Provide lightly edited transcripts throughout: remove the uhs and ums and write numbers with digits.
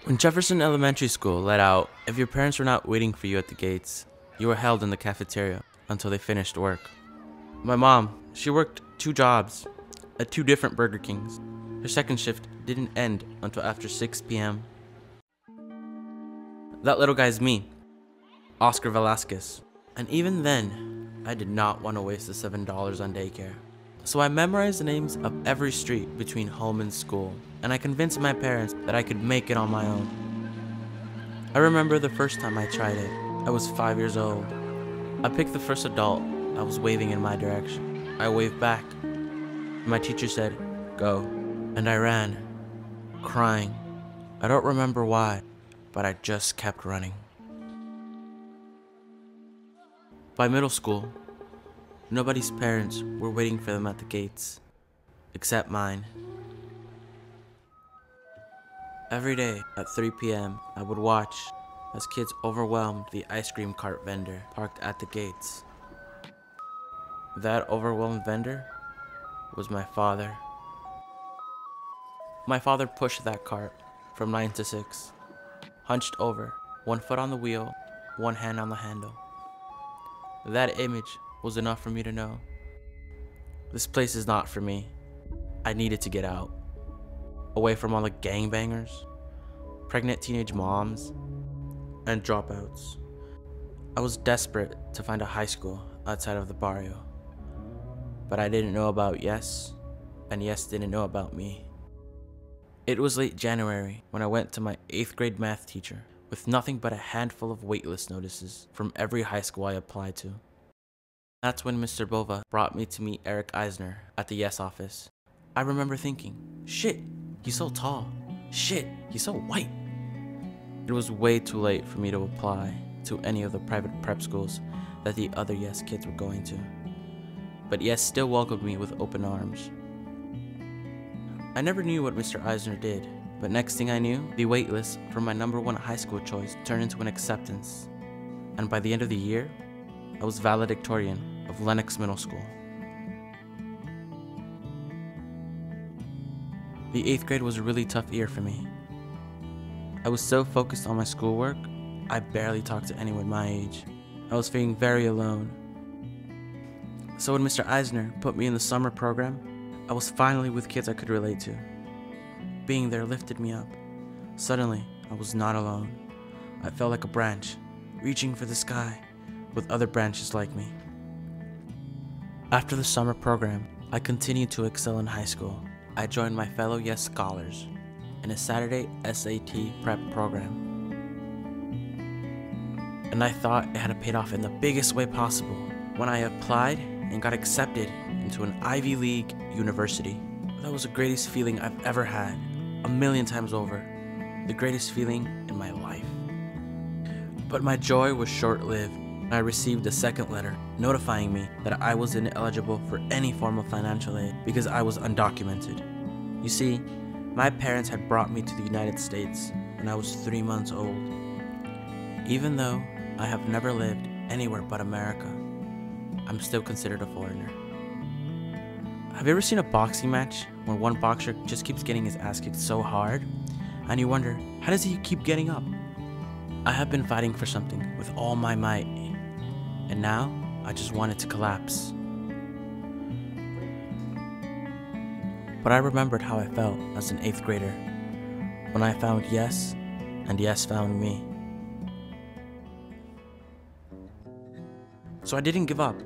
When Jefferson Elementary School let out, if your parents were not waiting for you at the gates, you were held in the cafeteria until they finished work. My mom, she worked 2 jobs at 2 different Burger Kings. Her second shift didn't end until after 6 p.m. That little guy's me, Oscar Velazquez. And even then, I did not want to waste the $7 on daycare. So I memorized the names of every street between home and school, and I convinced my parents that I could make it on my own. I remember the first time I tried it. I was 5 years old. I picked the first adult that was waving in my direction. I waved back. My teacher said, "Go." And I ran, crying. I don't remember why, but I just kept running. By middle school, nobody's parents were waiting for them at the gates, except mine. Every day at 3 p.m., I would watch as kids overwhelmed the ice cream cart vendor parked at the gates. That overwhelmed vendor was my father. My father pushed that cart from 9 to 6, hunched over, 1 foot on the wheel, 1 hand on the handle. That image was enough for me to know, this place is not for me. I needed to get out, away from all the gangbangers, pregnant teenage moms, and dropouts. I was desperate to find a high school outside of the barrio, but I didn't know about Yes, and Yes didn't know about me. It was late January when I went to my 8th grade math teacher with nothing but a handful of waitlist notices from every high school I applied to. That's when Mr. Bova brought me to meet Young Eisner at the Yes office. I remember thinking, shit, he's so tall. Shit, he's so white. It was way too late for me to apply to any of the private prep schools that the other Yes kids were going to. But Yes still welcomed me with open arms. I never knew what Mr. Eisner did, but next thing I knew, the waitlist for my #1 high school choice turned into an acceptance. And by the end of the year, I was valedictorian of Lenox Middle School. The 8th grade was a really tough year for me. I was so focused on my schoolwork, I barely talked to anyone my age. I was feeling very alone. So when Mr. Eisner put me in the summer program, I was finally with kids I could relate to. Being there lifted me up. Suddenly, I was not alone. I felt like a branch, reaching for the sky, with other branches like me. After the summer program, I continued to excel in high school. I joined my fellow Yes Scholars in a Saturday SAT prep program. And I thought it had paid off in the biggest way possible when I applied and got accepted into an Ivy League university. That was the greatest feeling I've ever had, 1,000,000 times over. The greatest feeling in my life. But my joy was short-lived. I received a second letter notifying me that I was ineligible for any form of financial aid because I was undocumented. You see, my parents had brought me to the United States when I was 3 months old. Even though I have never lived anywhere but America, I'm still considered a foreigner. Have you ever seen a boxing match where one boxer just keeps getting his ass kicked so hard, and you wonder, how does he keep getting up? I have been fighting for something with all my might, and now I just want it to collapse. But I remembered how I felt as an 8th grader when I found Yes, and Yes found me. So I didn't give up,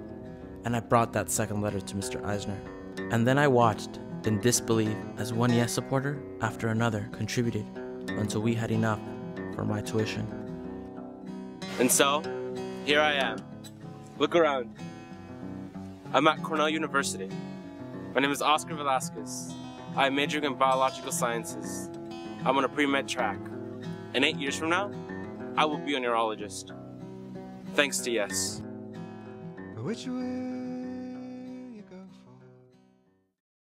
and I brought that second letter to Mr. Eisner. And then I watched in disbelief as one Yes supporter after another contributed until we had enough for my tuition. And so, here I am. Look around. I'm at Cornell University. My name is Oscar Velazquez. I'm majoring in biological sciences. I'm on a pre-med track. And 8 years from now, I will be a neurologist. Thanks to Yes. Which way?